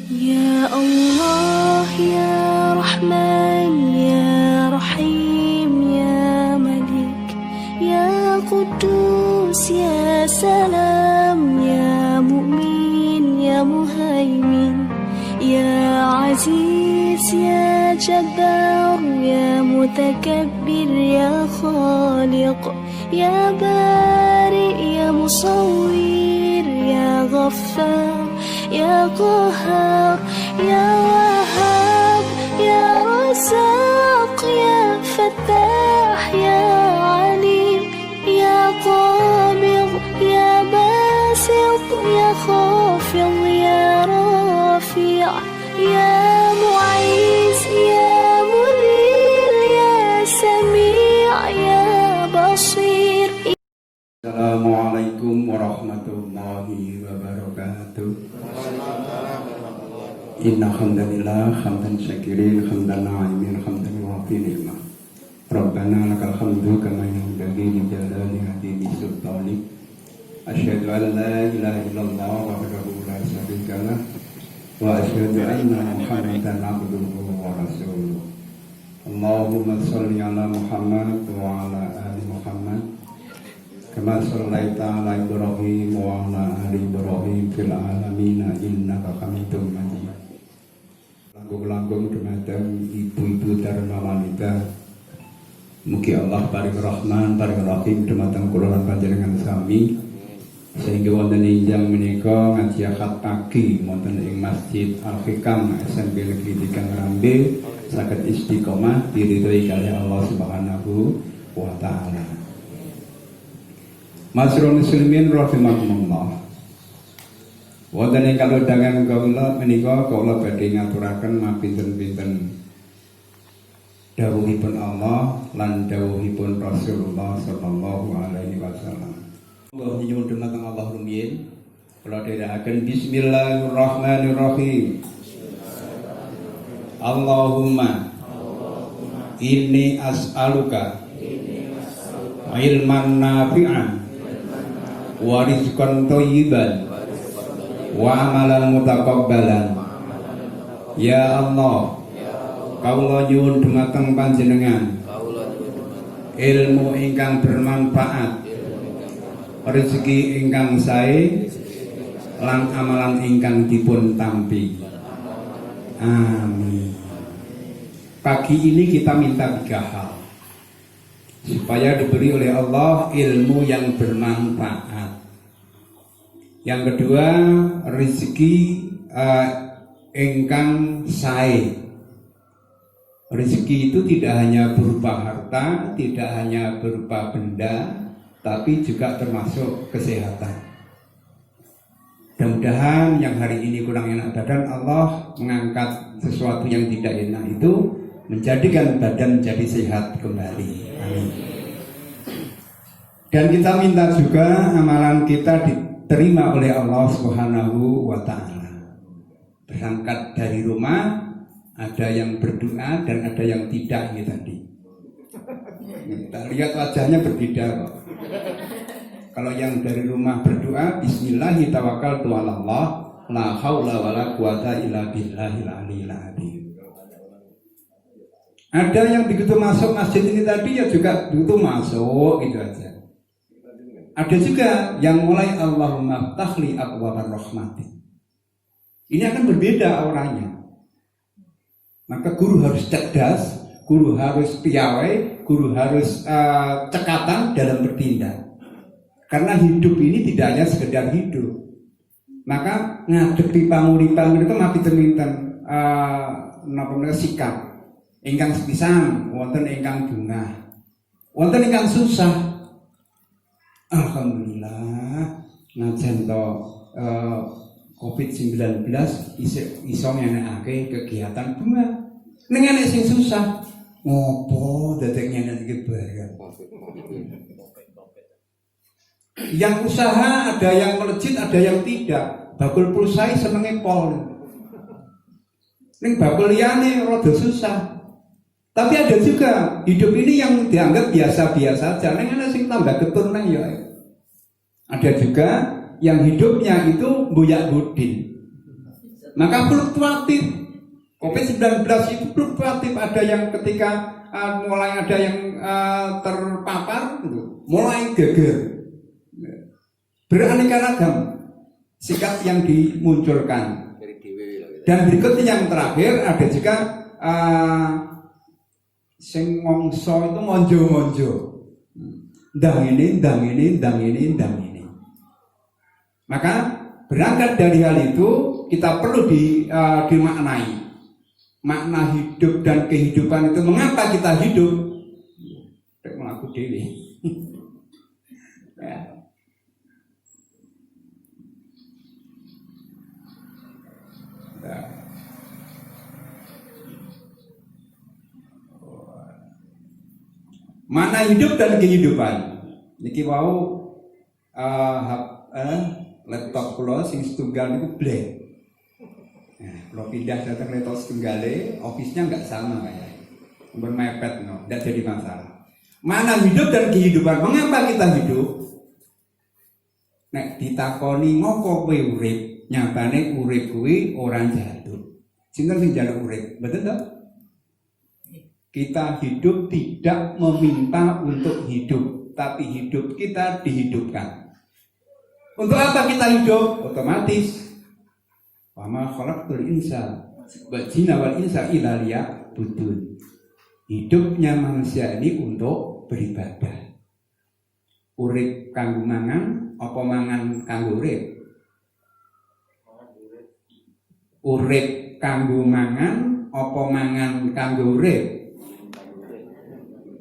Ya Allah, Ya Rahman, Ya Rahim, Ya Malik, Ya Quddus, Ya Salam, Ya Mu'min, Ya Muhaimin, Ya Aziz, Ya Jabbar, Ya Mutakabbir, Ya Khaliq, Ya Bari, Ya Musawwir, Ya Ghaffar, Ya Qahhar, Ya Wahhab, Ya Razzaq, Ya Fattah, Ya Alim, Ya Qabid, Ya Basit, Ya Khafid, Ya Rafi', Ya Mu'izz, Ya Mudhil, Ya Sami', Ya Basir. Assalamualaikum warahmatullahi wabarakatuh. Inna hamdalillah hamdan syakirin hamdan na'imin hamdan wafi ni'mah. Rabbana lakal hamdu kama yanbaghi li jalali hadini sultanik. Asyhadu an la ilaha illallah wahdahu la syarika lah wa asyhadu anna Muhammadan abduhu wa rasuluh. Allahumma shalli ala Muhammad wa ala ali Muhammad kama shallaita ala Ibrahim wa ala ali Ibrahim fil alamin innaka Hamidum Majid. Langkung-langkung dumateng ibu-ibu dharma wanita, mugi Allah paring rahman paring rahim dumateng kula lan panjenengan sami, sehingga wonten injang menika ngaji akad pagi wonten ing Masjid Al-Hikam SMP Negeri 3 Ngrambe saged istiqomah diridhoi kalih Allah Subhanahu wa taala. Masrul muslimin rahimakumullah. Wonten ing kalodhangan kawula menika kawula badhe ngaturaken mapinten-pinten dawuhipun Allah lan dawuhipun Rasulullah sallallahu alaihi wasallam. Allah nyuwun dumateng Allah rumiyin kula dherekaken bismillahirrahmanirrahim. Allahumma inni as'aluka ilman nafi'an wa rizqan thayyiban wa amalan mutaqabbalan. Ya Allah, kawula nyuwun dumateng panjenengan ilmu ingkang bermanfaat, rezeki ingkang sae, lan amalan ingkang dipun tampi. Amin. Pagi ini kita minta 3 hal supaya diberi oleh Allah ilmu yang bermanfaat. Yang kedua, rezeki ingkang sae. Rezeki itu tidak hanya berupa harta, tidak hanya berupa benda, tapi juga termasuk kesehatan. Mudah-mudahan yang hari ini kurang enak badan, Allah mengangkat sesuatu yang tidak enak itu menjadikan badan menjadi sehat kembali. Amin. Dan kita minta juga amalan kita diterima oleh Allah Subhanahu wa ta'ala. Berangkat dari rumah, ada yang berdoa dan ada yang tidak ini tadi. Kita lihat wajahnya berbeda kok. Kalau yang dari rumah berdoa, bismillahi tawakkaltu 'alallah, la haula wala quwata illa billahil aliyil azim. Ada yang begitu masuk masjid ini tadi ya juga begitu masuk gitu aja. Ada juga yang mulai Allahumma ftahli abwabar rahmati. Ini akan berbeda orangnya. Maka guru harus cerdas, guru harus piawai, guru harus cekatan dalam bertindak. Karena hidup ini tidak hanya sekedar hidup. Maka ngadepi panguripan itu mapi teminten napa sikap. Ingkang sepisan wonten ingkang bungah, wonten ingkang susah. Alhamdulillah najan to COVID-19 iso ngenekake kegiatan bunga. Ning enek sing susah, ngopo dadek nyenenake barang. Yang usaha ada yang melejit, ada yang tidak. Bakul pulsai senenge pol. Ning bakul liyane rada susah. Tapi ada juga hidup ini yang dianggap biasa-biasa aja. Ning ana sing tambah getun nang ya. Ada juga yang hidupnya itu buyak budin. Maka fluktuatif. COVID-19 itu fluktuatif, ada yang ketika mulai ada yang terpapar, mulai geger, beraneka ragam sikap yang dimunculkan. Dan berikutnya yang terakhir ada juga sing ngongso itu monjo-monjo, ndang ini. Maka berangkat dari hal itu kita perlu dimaknai makna hidup dan kehidupan itu. Mengapa kita hidup? Mengaku dewi. Ya. Mana hidup dan kehidupan. Niki wau laptop kula sing setunggal niku blank. Nah, kalau pindah datang laptop setunggale, office-nya nggak sama kayak. Bermepet no, tidak jadi masalah. Mana hidup dan kehidupan. Mengapa kita hidup? Nek ditakoni ngopo kowe urip, nyatane urip kuwi ora njaluk. Sinten sing njaluk urip? Betul toh? Kita hidup tidak meminta untuk hidup, tapi hidup kita dihidupkan. Untuk apa kita hidup? Otomatis wa ma khalaqtul insana wal jinna wal insa illa liya'budun. Hidupnya manusia ini untuk beribadah. Urip kanggo mangan, apa mangan kanggo urip? Urip kanggo mangan, apa mangan kanggo urip?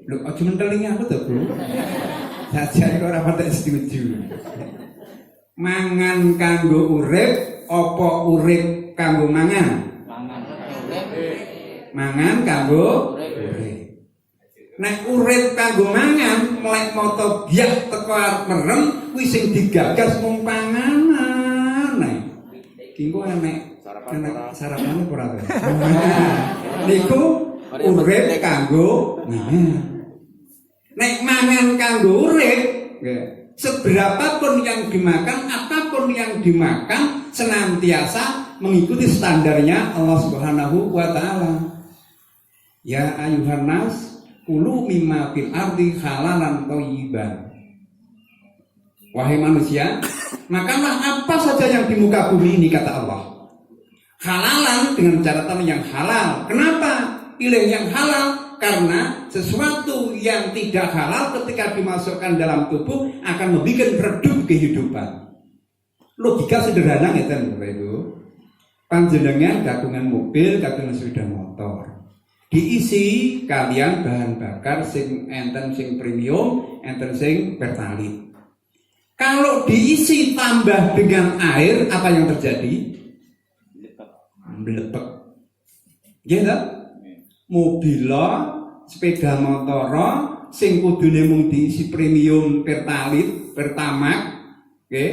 Lho, aja mentelingi aku to, Bro. Sajane kok ora patek setuju. Mangan kanggo urip, apa urip kanggo mangan? Mangan kanggo urip. Nek urip kanggo mangan, melek moto biak teko arep merem, kuwi sing digagas mung panganan. Iki kok enek sarapane ora to. Niku urip kanggo mangan. Nek mangan kanggo urip, seberapapun yang dimakan, apapun yang dimakan, senantiasa mengikuti standarnya Allah Subhanahu wa Ta'ala. Ya ayuhan nas, kulu mimma fil ardi halalan thayyiban. Wahai manusia, makanlah apa saja yang di muka bumi ini, kata Allah. Halalan dengan catatan yang halal. Kenapa pilih yang halal? Karena sesuatu yang tidak halal ketika dimasukkan dalam tubuh akan membuat redup kehidupan. Logika sederhana ngeten Bapak Ibu. Panjenengan kagungan mobil, kagungan sepeda motor. Diisi kalian bahan bakar sing enten sing premium, enten sing pertalite. Kalau diisi tambah dengan air, apa yang terjadi? Melepek. Gitu? Mobila, sepeda motor sing kudune mung diisi premium pertalite, pertamax, nggih.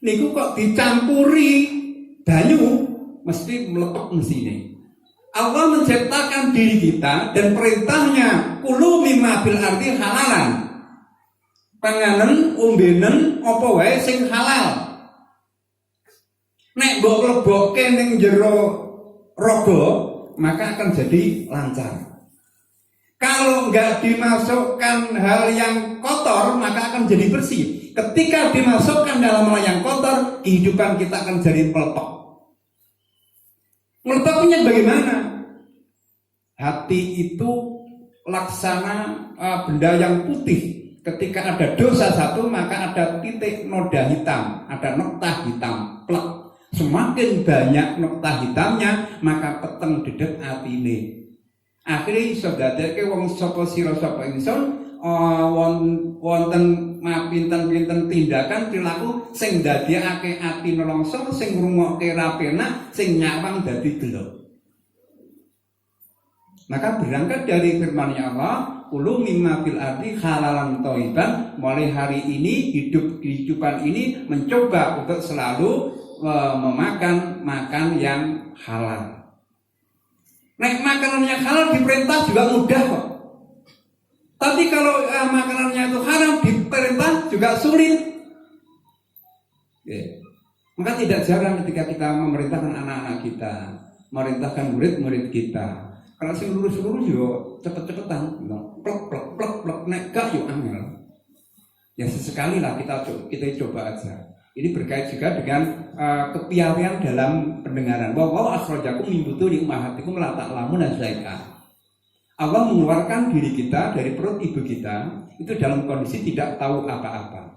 Niku kok dicampuri banyu mesti melepek mesine. Allah menciptakan diri kita dan perintahnya kulu mimma bil ardi halalan. Panganan, ombenen apa wae sing halal. Nek mbok lebokke ning jero raga maka akan jadi lancar. Kalau enggak dimasukkan hal yang kotor, maka akan jadi bersih. Ketika dimasukkan dalam hal yang kotor, kehidupan kita akan jadi melepek. Melepeknya bagaimana? Hati itu laksana benda yang putih. Ketika ada dosa satu, maka ada titik noda hitam, ada nokta hitam, plek. Semakin banyak nokta hitamnya, maka peteng dedet atine. Akhire iso dadeke wong sapa sira sapa ingsun wonten pinten-pinten tindakan perilaku sing ndadekake ati nelongso, sing ngrungokke ra penak, sing nyawang dadi gelo. Maka berangkat dari firman-Nya Allah, kulu mimma fil ardi halalan thayyiban. Mulai hari ini kehidupan ini mencoba untuk selalu memakan yang halal. Nek makanan yang halal diperintah juga mudah kok. Tapi kalau makanannya itu haram diperintah juga sulit. Maka tidak jarang ketika kita memerintahkan anak-anak kita, memerintahkan murid-murid kita, kalau sing lurus-lurus yo cepet-cepetan, plek nek gak yo angel. Ya sesekali lah kita coba aja. Ini berkait juga dengan kepiawaian dalam pendengaran. Wa akhrajakum min butuni ummahatikum la ta'lamuna syai'a. Allah mengeluarkan diri kita dari perut ibu kita itu dalam kondisi tidak tahu apa-apa.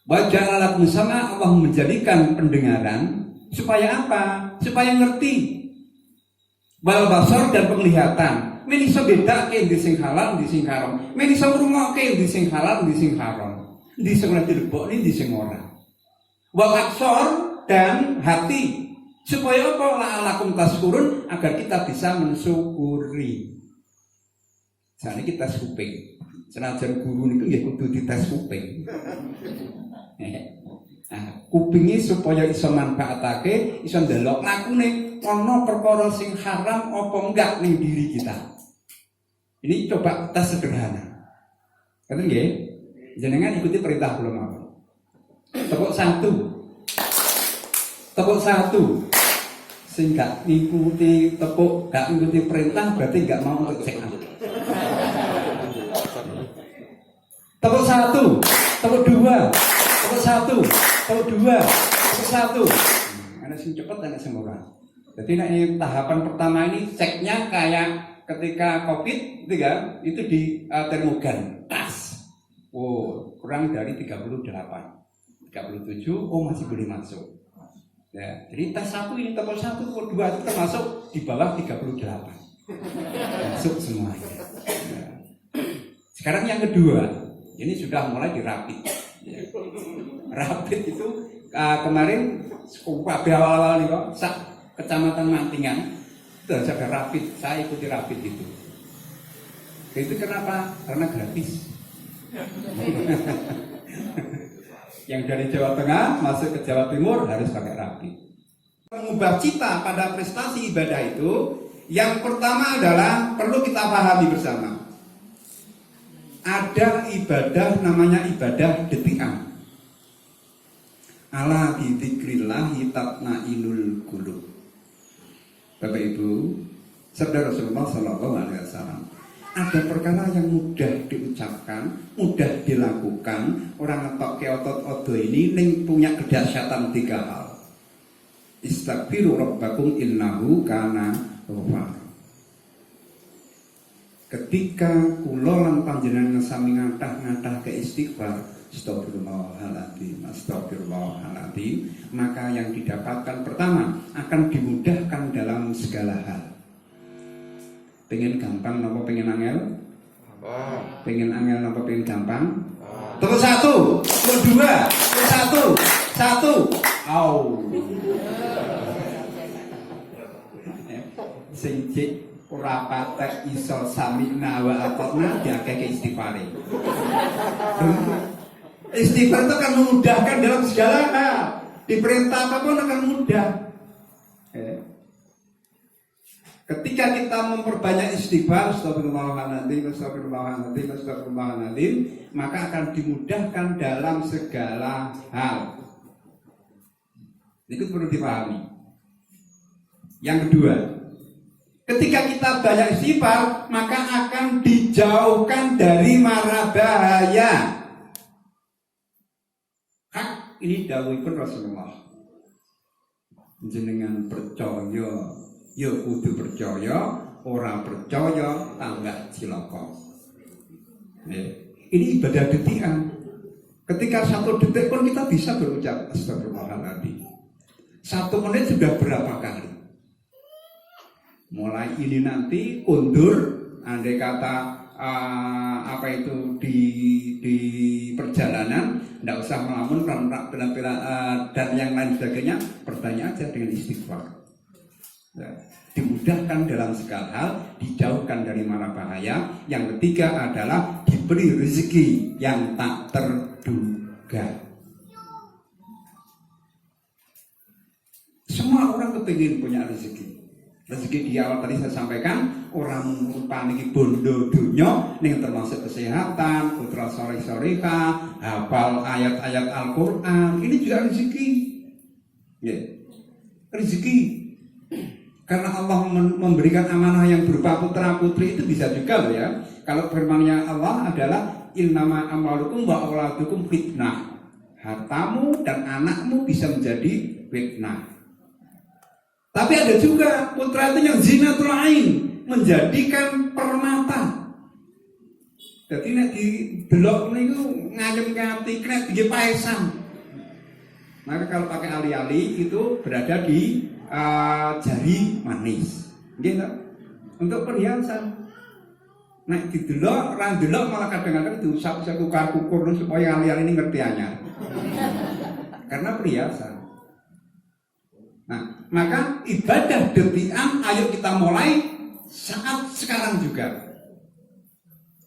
Wa ja'ala lakum sam'a, Allah menjadikan pendengaran supaya apa? Supaya ngerti. Wal basar, dan penglihatan. Men iso bedake ndi sing halal, ndi sing haram. Men iso ngrungokke ndi sing halal, ndi sing haram. Ndi sing ora dilebokne, ndi sing ora. Wal absar, dan hati. Supaya apa? La'alakum tashkurun, agar kita bisa mensyukuri. Saat ini kita kuping. Senajan guru niku nggih kudu dites kuping. Nah, kupingi supaya iso manfaatake, iso ndelok lakune ana perkara sing haram apa enggak ning diri kita. Ini coba tes sederhana. Ngoten nggih? Jenengan ikuti perintah kula mawon. Tepuk satu. Tepuk satu. Sing gak ngikuti tepuk, gak ngikuti perintah berarti gak mau untuk check out. Tepuk satu, tepuk dua, tepuk satu, tepuk dua, tepuk satu. Ada sing cepet, ada sing ora. Jadi ini tahapan pertama ini ceknya kayak ketika COVID, itu di termogan, tas. Oh, kurang dari 38, 37, oh masih boleh masuk. Ya, jadi tes satu ini tepuk satu, tepuk dua itu termasuk di bawah 38. Masuk semuanya. Ya. Sekarang yang kedua. Ini sudah mulai dirapit. Ya. Rapit itu kemarin awal-awal nih kok, kecamatan Mantingan itu ada rapit. Saya ikuti rapit itu. Itu kenapa? Karena gratis. Yang dari Jawa Tengah masuk ke Jawa Timur harus pakai rapit. Mengubah cita pada prestasi ibadah itu, yang pertama adalah perlu kita pahami bersama. Ada ibadah namanya ibadah detikan. Ala bi dzikrillahi tatmainul qulub. Bapak Ibu, sabda Rasulullah sallallahu alaihi wasallam. Ada perkara yang mudah diucapkan, mudah dilakukan. Orang ngetok ke otot-otot ini ning punya kedahsyatan 3 hal. Istaghfiru rabbakum innahu kana ghafar. Ketika kula lan panjenengan sami ngathah-ngathah ke istighfar, astagfirullahaladzim, astagfirullahaladzim, maka yang didapatkan pertama akan dimudahkan dalam segala hal. Pengen gampang napa pengen angel? Pengen angel napa pengen gampang? Terus satu, terus dua, terus satu. Au. Sing ora patek iso samina wa atona diakeh istighfare. Istighfar itu akan memudahkan dalam segala hal. Diperintah apapun akan mudah. Ketika kita memperbanyak istighfar, astagfirullahaladzim, astagfirullahaladzim, astagfirullahaladzim, maka akan dimudahkan dalam segala hal. Itu perlu dipahami. Yang kedua, ketika kita banyak istighfar, maka akan dijauhkan dari mara bahaya. Hak ini dawuhipun Rasulullah. Jenengan percaya, ya kudu percaya, ora percaya tambah cilaka. Ini ibadah detikan. Ketika 1 detik pun kita bisa berucap astagfirullahaladzim. 1 menit sudah berapa kali? Mulai ini nanti undur, andai kata di perjalanan, tidak usah melamun dan yang lain sebagainya, bertanya aja dengan istighfar. Ya, dimudahkan dalam segala hal, dijauhkan dari mara bahaya. Yang ketiga adalah diberi rezeki yang tak terduga. Semua orang kepingin punya rezeki. Rezeki di awal tadi saya sampaikan, orang paniki bondo dunya, yang termasuk kesehatan, putra soleh-solehah, hafal ayat-ayat Al-Quran, ini juga rezeki. Ya. Rezeki. Karena Allah memberikan amanah yang berupa putra putri itu bisa juga loh ya. Kalau firman-Nya Allah adalah innama amwalukum wa auladukum fitnah. Hartamu dan anakmu bisa menjadi fitnah. Tapi ada juga putra itu yang zinatul ain, menjadikan permata. Jadi nek di delok niku ngayem kati, nek nggih paesan. Maka kalau pakai ali-ali itu berada di jari manis. Nggih to? Untuk perhiasan. Nek didelok, ra delok malah kadang-kadang diusap-usap kukar-kukur supaya ali-ali ini ngerti anyar. Karena perhiasan. Nah, maka ibadah detikan ayo kita mulai saat sekarang juga.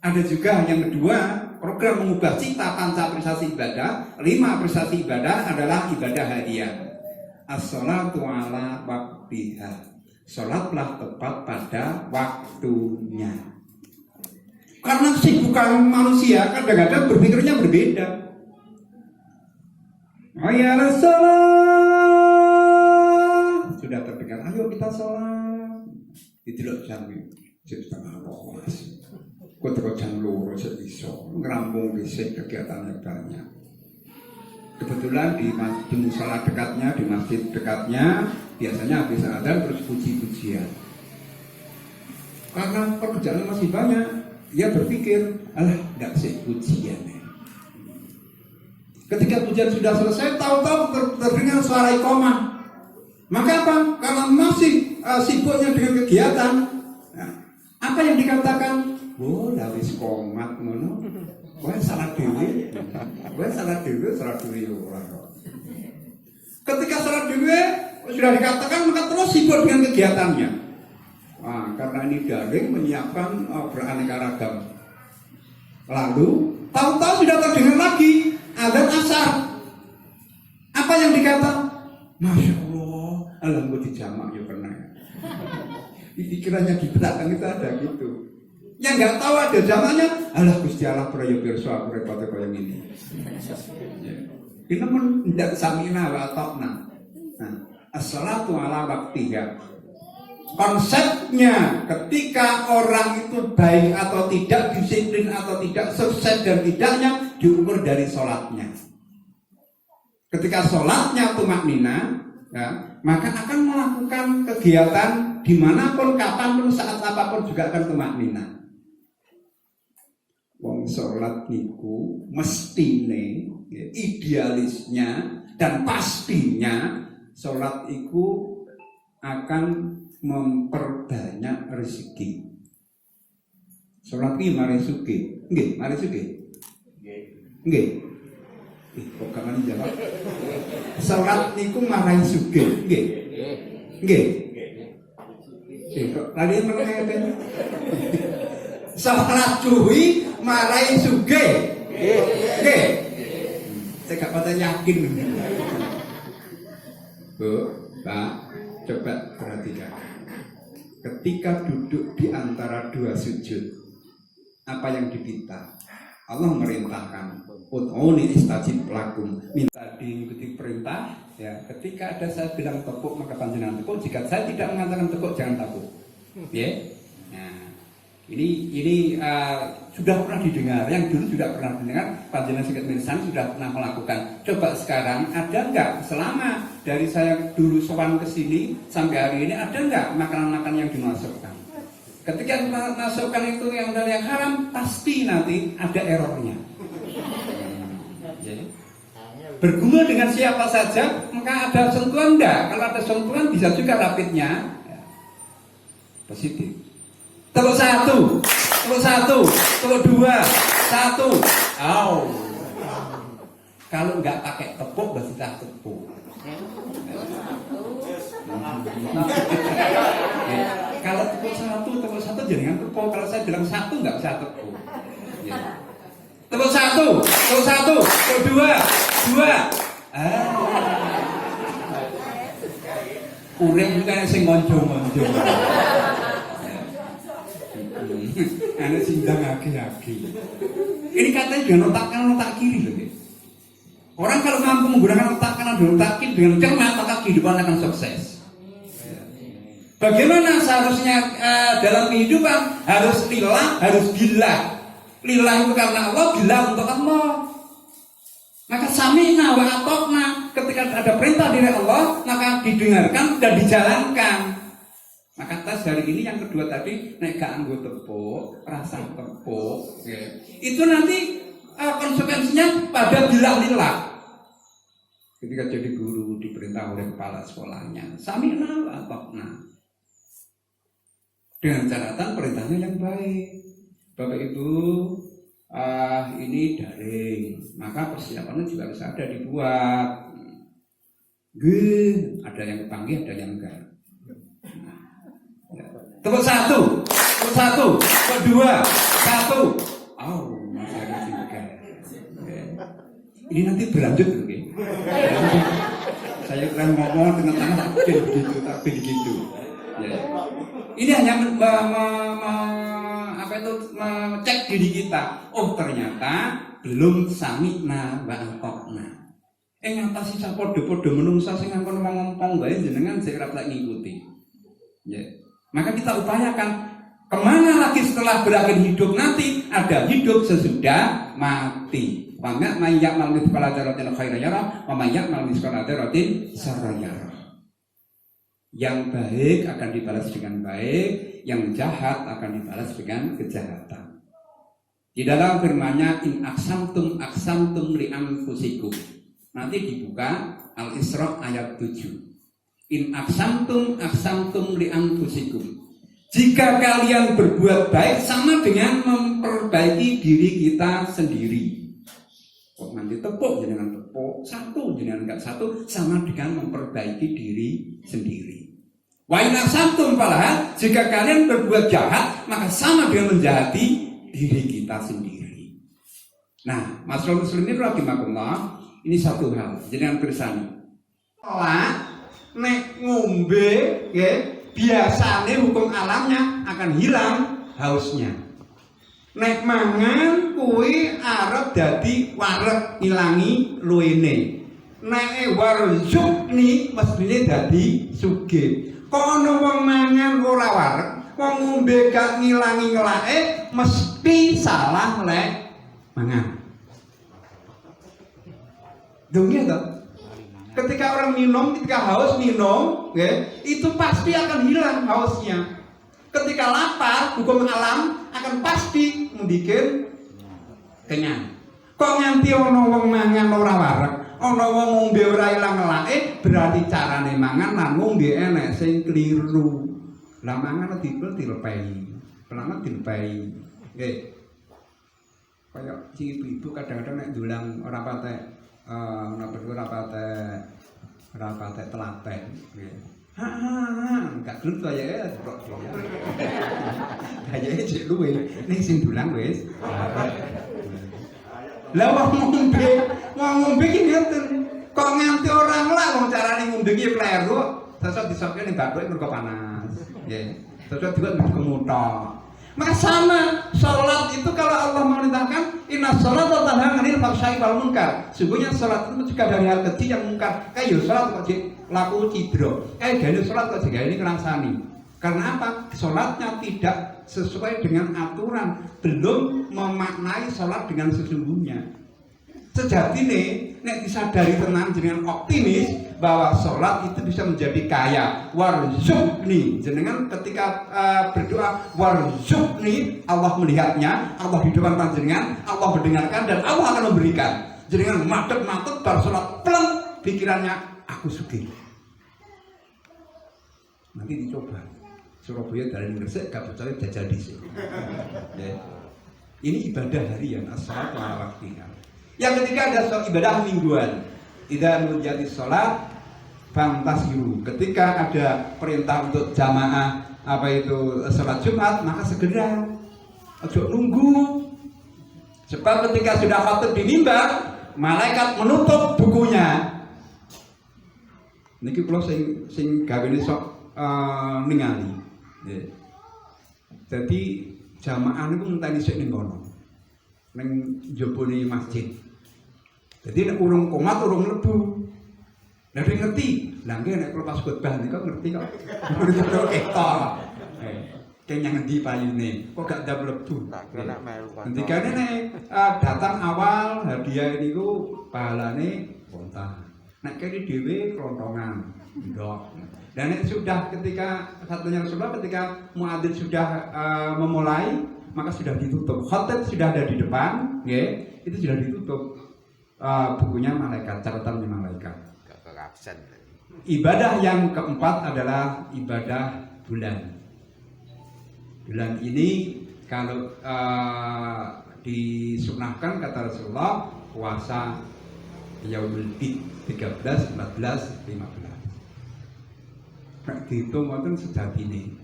Ada juga yang kedua, program mengubah cita panca prestasi ibadah. 5 prestasi ibadah adalah ibadah hadiah. As-sholatu ala waktiha. Sholatlah tepat pada waktunya. Karena kesibukan manusia kadang-kadang berpikirnya berbeda. Ya Rasulullah, sudah terdengar, ayo kita sholat. Didelok jam setengah 12. Kau terus jam loro iso ngerampung bisik kegiatannya banyak. Kebetulan di musola dekatnya, di masjid dekatnya, biasanya habis adzan terus puji-pujian. Karena pekerjaan masih banyak, dia berpikir, alah, nggak sih pujian ya. Ketika pujian sudah selesai, tahu-tahu terdengar suara iqamah. Maka apa? Karena masih sibuknya dengan kegiatan, nah, apa yang dikatakan? Oh, wis komat ngono. Kowe salah dhewe. Salah dhewe ora. Ketika salah dhewe sudah dikatakan maka terus sibuk dengan kegiatannya. Nah, karena ini daring menyiapkan beraneka ragam. Lalu tahu-tahu sudah terdengar lagi adzan asar. Apa yang dikata? Masya Allah, alhamdulillah dijamak ya pernah. Pikirannya di belakang itu ada gitu. Yang nggak tahu ada zamannya, alah Gusti Allah prayo pirsa aku repot kaya ngene. Ini men ndak samina wa ta'na. Nah, as-salatu ala waktiha. Konsepnya ketika orang itu baik atau tidak, disiplin atau tidak, sukses dan tidaknya diukur dari sholatnya. Ketika sholatnya tumaknina, ya, maka akan melakukan kegiatan dimanapun, kapanpun, saat apapun juga akan tumaknina. Wong sholat niku mestine, ya, idealisnya dan pastinya sholat iku akan memperbanyak rezeki. Sholat iki mari sugih. Nggih, mari sugih. Nggih. Kok kangen jawab. Sholat niku marai sugih. Nggih. Nggih. Kok tadi meneh. Sholat cuwi marai sugih. Nggih. Saya gak pada yakin. Bu, Pak, coba perhatikan. Ketika duduk di antara dua sujud, apa yang dipinta? Allah merintahkan, ud'uni istajib lakum, minta diikuti perintah. Ya, ketika ada saya bilang tepuk maka panjenengan tepuk. Jika saya tidak mengatakan tepuk jangan tepuk. Ya, nah, ini sudah pernah didengar. Yang dulu sudah pernah didengar. Panjenengan Sigit Mirsan sudah pernah melakukan. Coba sekarang ada nggak selama dari saya dulu sowan ke sini sampai hari ini ada nggak makanan-makanan yang dimasukkan? Ketika masukkan itu yang dari yang haram, pasti nanti ada errornya. Bergumul dengan siapa saja, maka ada sentuhan enggak? Kalau ada sentuhan bisa juga rapidnya positif. Telur satu, telur dua, satu. Au. Kalau enggak pakai tepuk berarti tak tepuk. Kalau tepuk satu jangan tepuk. Kalau saya bilang satu nggak usah tepuk. Tepuk satu, tepuk dua. Urip juga sing monjo-monjo. Ana sindang aki-aki. Ini katanya dengan otak kanan, otak kiri loh. Orang kalau mampu menggunakan otak kanan dan otak kiri dengan cermat, maka kehidupan akan sukses. Bagaimana seharusnya dalam kehidupan? Harus lillah, harus billah. Lillah itu karena Allah, billah untuk Allah. Maka sami'na wa ata'na, ketika ada perintah dari Allah, maka didengarkan dan dijalankan. Maka tes hari ini yang kedua tadi, nek gak anggo tepuk, rasa tepuk, itu nanti konsekuensinya pada billah lillah. Ketika jadi guru diperintah oleh kepala sekolahnya, sami'na wa ata'na, dengan catatan perintahnya yang baik. Bapak Ibu, ini daring, maka persiapannya juga harus ada dibuat. Ada yang panggil, ada yang enggak. Tepuk satu, kedua, satu. Masih ada tiga. Ini nanti berlanjut, oke? Saya kira ngomong dengan tangan tapi begitu. Ya. Ini hanya mengecek diri kita. Oh ternyata belum sami'na wa ata'na. Ngatasi sak padha-padha menungsa sing ngangkon ngomong wae jenengan sing ora tak ngikuti. Ya. Maka kita upayakan kemana lagi setelah berakhir hidup nanti, ada hidup sesudah mati. Wa may ya'mal mithqala dzarratin khairan yarah wa may ya'mal mithqala dzarratin syarran yarah. Yang baik akan dibalas dengan baik, yang jahat akan dibalas dengan kejahatan. Di dalam firman-Nya in aksamtum li anfusikum. Nanti dibuka Al-Isra ayat 7. In aksamtum li anfusikum. Jika kalian berbuat baik sama dengan memperbaiki diri kita sendiri. Kok nanti tepuk dengan tepuk, satu dengan enggak satu, sama dengan memperbaiki diri sendiri. Wa in aksamtum falaha, jika kalian berbuat jahat, maka sama dengan menjahati diri kita sendiri. Nah, Masyaallah muslimin rahimakumullah, ini satu hal, jenengan pirsani. Nek ngombe, biasanya hukum alamnya akan hilang hausnya. Nek mangan kuwi arep dadi wareg ilangi luwene. Nek warjukni mestine dadi sugih. Kok ana wong mangan ora wareg, wong ngombe gak ngilangi ngelake, mesti salah lek mangan. Dongnya toh? Ketika orang minum, ketika haus minum, itu pasti akan hilang hausnya. Ketika lapar, hukum alam akan pasti membuat kenyang. Kok nganti ana wong mangan ora wareg, ana wong ngombe ora ilang ngelake, berarti carane mangan lan ngombe enek sing kliru. Lah mangan dilepai, pelana dilepai. Nggih. Kayak si ibu kadang-kadang nek dulang ora patek rapatek telaten gak gelem kaya kok kayake cek luwe ning sing dulang wis lah wong ngombe iki ngenten kok nganti ora nglak wong carane ngombe iki kleru sesuk disokke ning bathuke mergo panas nggih sesuk dibuat mergo mutok. Maka sama, sholat itu kalau Allah memerintahkan inna sholata tanha 'anil fahsya'i wal munkar. Sungguhnya sholat itu mencegah dari hal keji yang mungkar. Kayak sholat kok laku cidro. Kayak gini sholat kok juga ini kerangsani. Karena apa? Sholatnya tidak sesuai dengan aturan, belum memaknai sholat dengan sesungguhnya. Sejatine nek disadari tenan dengan optimis bahwa sholat itu bisa menjadi kaya. Warzuqni, jenengan ketika berdoa warzuqni, Allah melihatnya, Allah di depan panjenengan, Allah mendengarkan dan Allah akan memberikan. Jenengan madep-madep bar sholat pleng, pikirannya aku sugih. Nanti dicoba. Surabaya dari Gresik gak percaya jajal dhisik. Ini ibadah harian as-shalat ala waktiha. Yang ketiga ada ibadah mingguan. Idza nudiyatis shalat fantasiru. Ketika ada perintah untuk jamaah salat Jumat, maka segera. Ojo nunggu. Sebab ketika sudah khatib di mimbar, malaikat menutup bukunya. Niki kula sing gawene sok ningali. Jadi jamaah niku ngenteni sik ning kono. Ning njobone masjid. Jadi nek urung komat urung mlebu. Lah dia ngerti. Lah nggih nek kula pas khotbah niku ngerti kok. Ngerti kok ketok. Keng yang ngendi payune? Kok gak ndam mlebu. Ngendikane nek datang awal hadiah niku pahalane wonten. Nek kene dhewe kelontongan. Ndok. Dan nek sudah ketika satunya Rasulullah ketika muadzin sudah memulai maka sudah ditutup. Khotib sudah ada di depan, nggih. Itu sudah ditutup. Bukunya malaikat, catatannya malaikat. Ibadah yang keempat adalah ibadah bulan. Bulan ini kalau disunahkan kata Rasulullah puasa Yaumul Bid 13, 14, 15. Nek dihitung wonten sejatine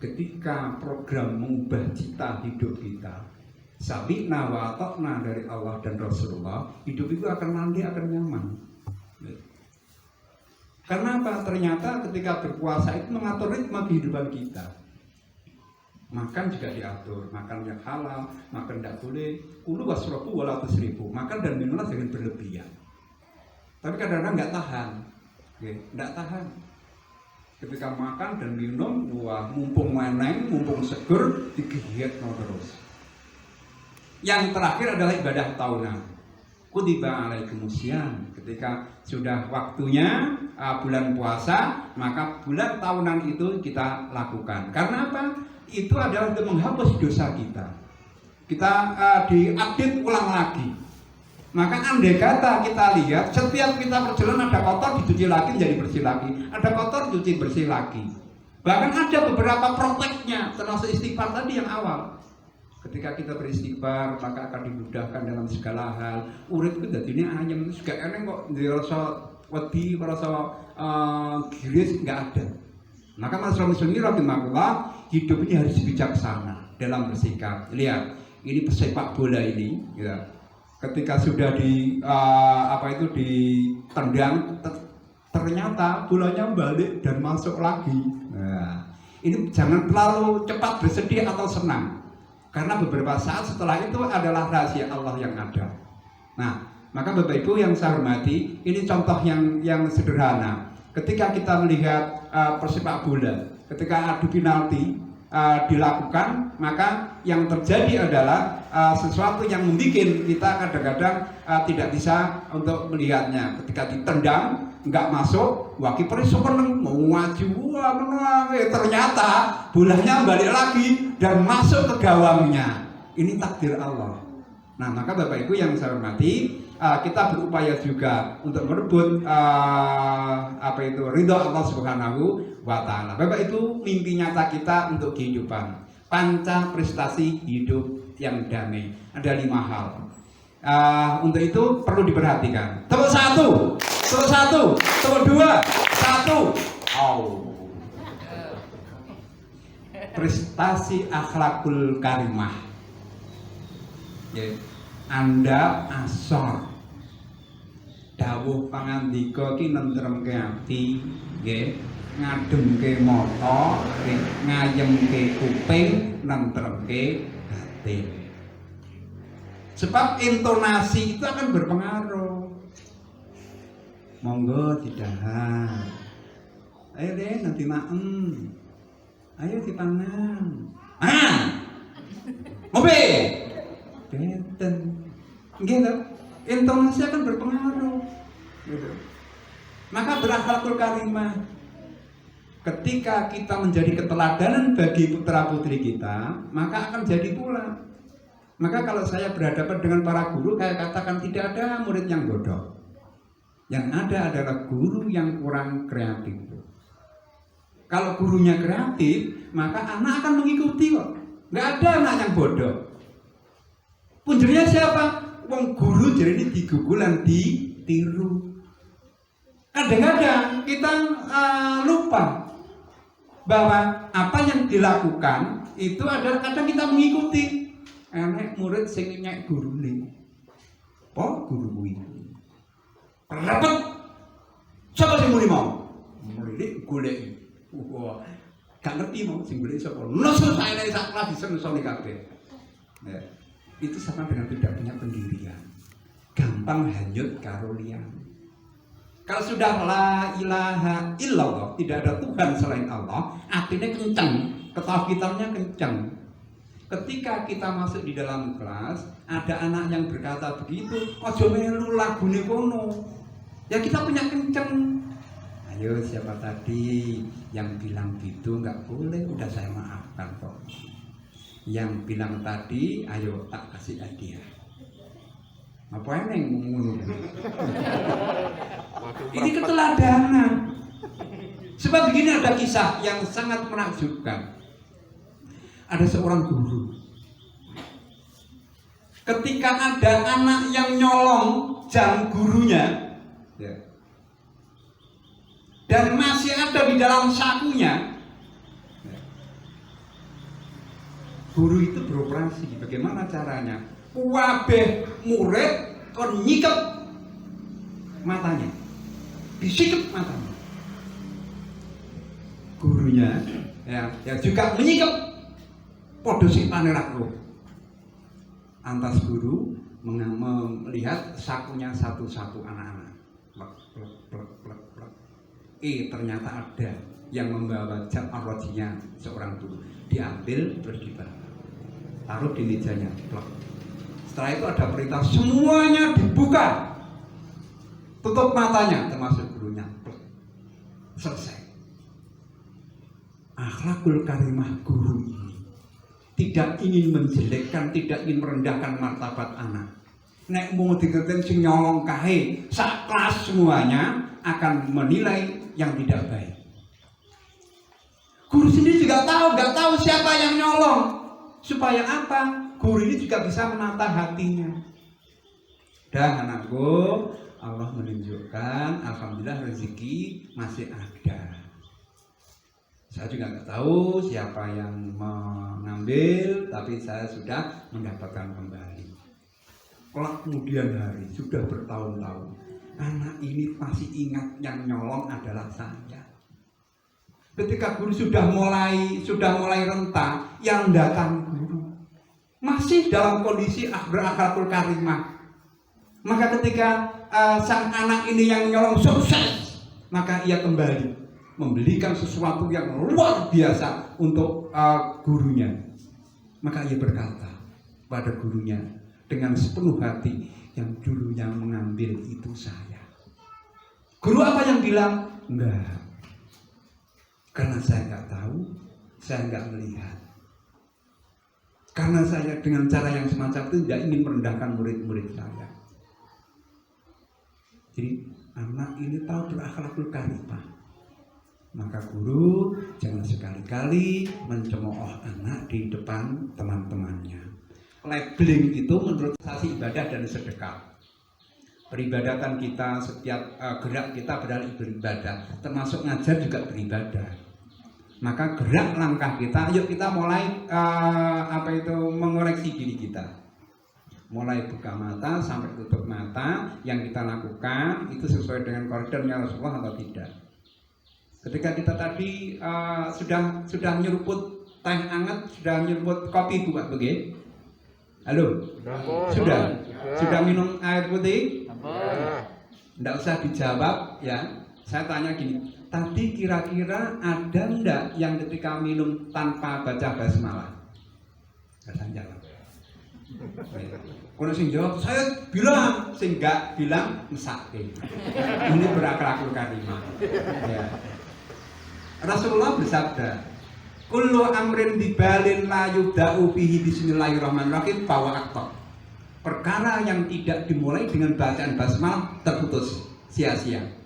ketika program mengubah cita hidup kita sami'na wa ata'na dari Allah dan Rasulullah, hidup itu akan nanti akan nyaman. Karena apa? Ternyata ketika berpuasa itu mengatur ritme kehidupan kita. Makan juga diatur, makan yang halal, makan tidak boleh kulu wasrofu wala tusrifu, makan dan minumlah jangan berlebihan. Tapi kadang-kadang nggak tahan, nggak tahan. Ketika makan dan minum, wah mumpung meneng, mumpung seger, digigit terus. Yang terakhir adalah ibadah tahunan. Kutiba alaikumusiyam. Ketika sudah waktunya bulan puasa, maka bulan tahunan itu kita lakukan. Karena apa? Itu adalah untuk menghapus dosa kita. Kita diupdate ulang lagi. Maka andai kata kita lihat setiap kita perjalanan ada kotor dicuci lagi jadi bersih lagi, ada kotor dicuci bersih lagi. Bahkan ada beberapa prakteknya termasuk istighfar tadi yang awal. Ketika kita beristighfar maka akan dimudahkan dalam segala hal. Urip itu jadi ini ayam itu juga eneng kok dirasa wedi, rasa giris nggak ada. Maka Masyarakat Muslimin rahimahullah hidup ini harus bijaksana dalam bersikap. Lihat, ini pesepak bola ini, ya. Ketika sudah ditendang, ternyata bolanya balik dan masuk lagi. Nah, ini jangan terlalu cepat bersedih atau senang, karena beberapa saat setelah itu adalah rahasia Allah yang ada. Nah, maka Bapak Ibu yang saya hormati, ini contoh yang sederhana. Ketika kita melihat persepak bola, ketika adu penalti dilakukan, maka yang terjadi adalah sesuatu yang membuat kita kadang-kadang tidak bisa untuk melihatnya. Ketika ditendang nggak masuk, wah kiper seneng mau maju, wah menang, ternyata bolanya balik lagi dan masuk ke gawangnya. Ini takdir Allah. Nah, maka Bapak Ibu yang saya hormati, kita berupaya juga untuk merebut ridho Allah Subhanahu wa Ta'ala. Bapak itu mimpi nyata kita untuk kehidupan panca prestasi hidup yang damai. Ada 5 hal. Untuk itu perlu diperhatikan. Tepuk 1, tepuk 1, tepuk 2, 1. Prestasi akhlakul karimah. Anda asor dawuh pangandika ki nentremke ati, nggih, ngademke mata, ngayemke kuping, nentremke batin. Sebab intonasi itu akan berpengaruh. Monggo didahar. Ayo deh nanti maem. Ayo dipangan. Mobil. Benten, gitu. Intonasi akan berpengaruh, gitu. Maka berakhlakul karimah. Ketika kita menjadi keteladanan bagi putra putri kita, maka akan jadi pula. Maka kalau saya berhadapan dengan para guru, saya katakan tidak ada murid yang bodoh. Yang ada adalah guru yang kurang kreatif. Kalau gurunya kreatif, maka anak akan mengikuti kok. Nggak ada anak yang bodoh. Punjernya siapa? Wong guru jadi ini digugulan ditiru. Kadang-kadang kita lupa bahwa apa yang dilakukan itu adalah kadang kita mengikuti. Enek murid sing nyek guru nih. Po guru kuwi. Repet. Siapa sing muni mau? Murid goleki. Wah, gak ngerti mau sing goleki sapa. Nusul saene sak kelas disensoni kabeh. Ya. Itu sama dengan tidak punya pendirian, gampang hanyut karo liyan. Kalau sudah la ilaha illallah, tidak ada Tuhan selain Allah, artinya kencang, ketauhidannya kencang. Ketika kita masuk di dalam kelas, ada anak yang berkata begitu, ojo melu lagune kono. Ya kita punya kencang. Ayo siapa tadi yang bilang gitu nggak boleh, udah saya maafkan kok. Yang bilang tadi, ayo tak kasih hadiah. Apa yang ngomong? Ini keteladanan. Sebab begini, ada kisah yang sangat menakjubkan. Ada seorang guru. Ketika ada anak yang nyolong jam gurunya, ya, dan masih ada di dalam sakunya, ya, guru itu beroperasi. Bagaimana caranya? Wabeh murid kon nyikep matanya, disikep matanya. Gurunya ya juga menyikep podo sing panerak roh. Antas guru melihat sakunya satu-satu anak-anak. Plek, plek, plek, plek, plek. Ternyata ada yang membawa jam arrojinya seorang guru. Diambil terus dibakar, taruh di mejanya. Plek. Setelah itu ada perintah semuanya dibuka, tutup matanya termasuk gurunya. Selesai. Akhlakul karimah guru ini tidak ingin menjelekkan, tidak ingin merendahkan martabat anak. Nek mau digerten sing nyolong kae, sak kelas semuanya akan menilai yang tidak baik. Guru sendiri juga nggak tahu siapa yang nyolong. Supaya apa? Guru ini juga bisa menata hatinya. Dan anakku, Allah menunjukkan, alhamdulillah rezeki masih ada. Saya juga nggak tahu siapa yang mengambil, tapi saya sudah mendapatkan kembali. Kelak kemudian hari, sudah bertahun-tahun, anak ini masih ingat yang nyolong adalah saya. Ketika guru sudah mulai renta, yang datang guru masih dalam kondisi berakhlakul karimah. Maka ketika sang anak ini yang nyolong sukses, maka ia kembali membelikan sesuatu yang luar biasa untuk gurunya. Maka ia berkata pada gurunya dengan sepenuh hati, yang dulunya mengambil itu saya. Guru apa yang bilang? Enggak, karena saya nggak tahu, saya nggak melihat. Karena saya dengan cara yang semacam itu tidak ingin merendahkan murid-murid saya. Jadi anak ini tahu berakhlakul karimah. Maka guru jangan sekali-kali mencemooh anak di depan teman-temannya. Labeling itu menurut asasi ibadah dan sedekah. Peribadatan kita, setiap gerak kita berarti beribadah, termasuk ngajar juga beribadah. Maka gerak langkah kita, yuk kita mulai mengoreksi diri kita. Mulai buka mata sampai tutup mata, yang kita lakukan itu sesuai dengan koridornya Rasulullah atau tidak. Ketika kita tadi sudah nyeruput teh hangat, sudah nyeruput kopi Bu Pak Bege. Halo? Sudah minum air putih? Tidak usah dijawab ya. Saya tanya gini, tadi kira-kira ada enggak yang ketika minum tanpa baca basmalah? Saya jawab. Kalau sing jawab, saya bilang, sing enggak bilang mesake. Ini berakhlakul karimah. Ya. Rasulullah bersabda, kullu amrin dibalin la yubda'u bihi bismillahirrahmanirrahim bawa aktor. Perkara yang tidak dimulai dengan bacaan basmalah terputus, sia-sia.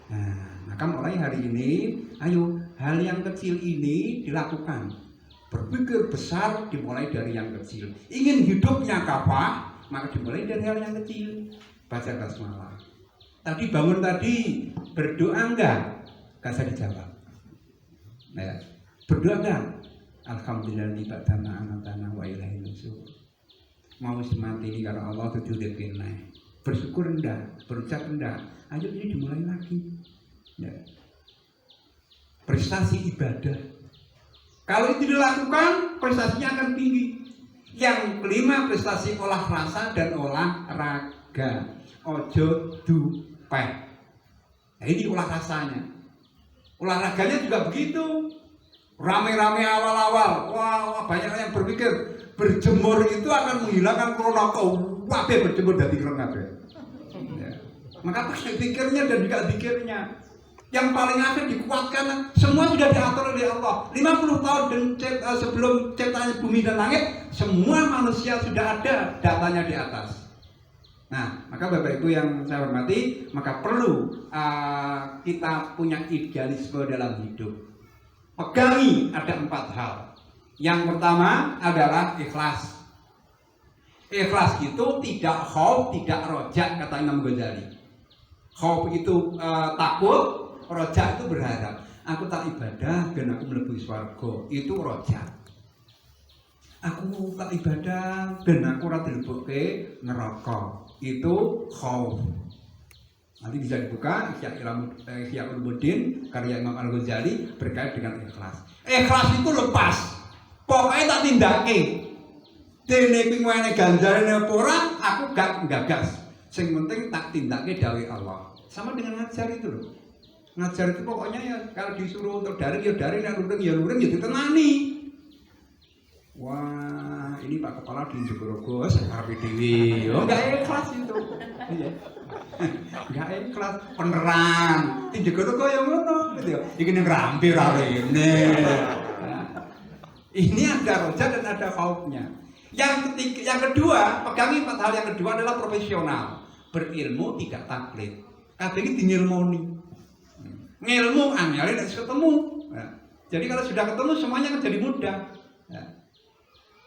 Nah, maka mulai hari ini, ayo hal yang kecil ini dilakukan. Berpikir besar dimulai dari yang kecil. Ingin hidupnya kafah, maka dimulai dari hal yang kecil. Baca basmalah. Tadi bangun tadi, berdoa enggak? Gak usah dijawab. Nah, berdoa enggak? Alhamdulillah libat tanah anak-anak wa ilahi nusur. Mau semati ini karena Allah itu dipilih. Bersyukur enggak? Berucap enggak? Ayo ini dimulai lagi. Ya. Prestasi ibadah. Kalau itu dilakukan, prestasinya akan tinggi. Yang kelima, prestasi olah rasa dan olahraga. Ojo peh. Nah, ini olah rasanya. Olahraganya juga begitu. Rame-rame awal-awal. Wah, banyak yang berpikir berjemur itu akan menghilangkan corona. Wabe berjemur dari kerenggat. Ya. Maka pakai pikirnya dan juga pikirnya. Yang paling akhir dikuatkan, semua sudah diatur oleh Allah. 50 tahun sebelum ciptaan bumi dan langit, semua manusia sudah ada datanya di atas. Nah, maka Bapak Ibu yang saya hormati, maka perlu kita punya idealisme dalam hidup. Pegangi ada 4 hal. Yang pertama adalah ikhlas. Ikhlas itu tidak khauf, tidak rojak, kata Imam Ghazali. Khauf itu takut, rojak itu berharap. Aku tak ibadah dan aku mlebu swarga, itu rojak. Aku tak ibadah dan aku ora dilebokke neraka, itu khauf. Nanti bisa dibuka Ihya Ulumuddin karya Imam Al-Ghazali berkait dengan ikhlas. Ikhlas itu lepas. Pokoknya tak tindake. Dene kuwi ngene ganjarane apa ora, aku gak gagas. Sing penting tak tindake dawuh Allah. Sama dengan ngajar itu loh. Ngajar itu pokoknya ya kalau disuruh untuk daring ya daring, ya luring ya ditenani. Wah, ini Pak Kepala di Jogorogo sekarang dewi. Oh, enggak ikhlas itu. Enggak ikhlas, peneran. Di Jogorogo ya ngono gitu ya. Iki ning Rambi ra rene. Ini ada roja dan ada khaufnya. Yang kedua, pegangi 4 hal yang kedua adalah profesional. Berilmu tidak taklid. Kabeh iki dinyilmoni. Ngilmu angel nek ketemu. Jadi kalau sudah ketemu semuanya akan jadi mudah.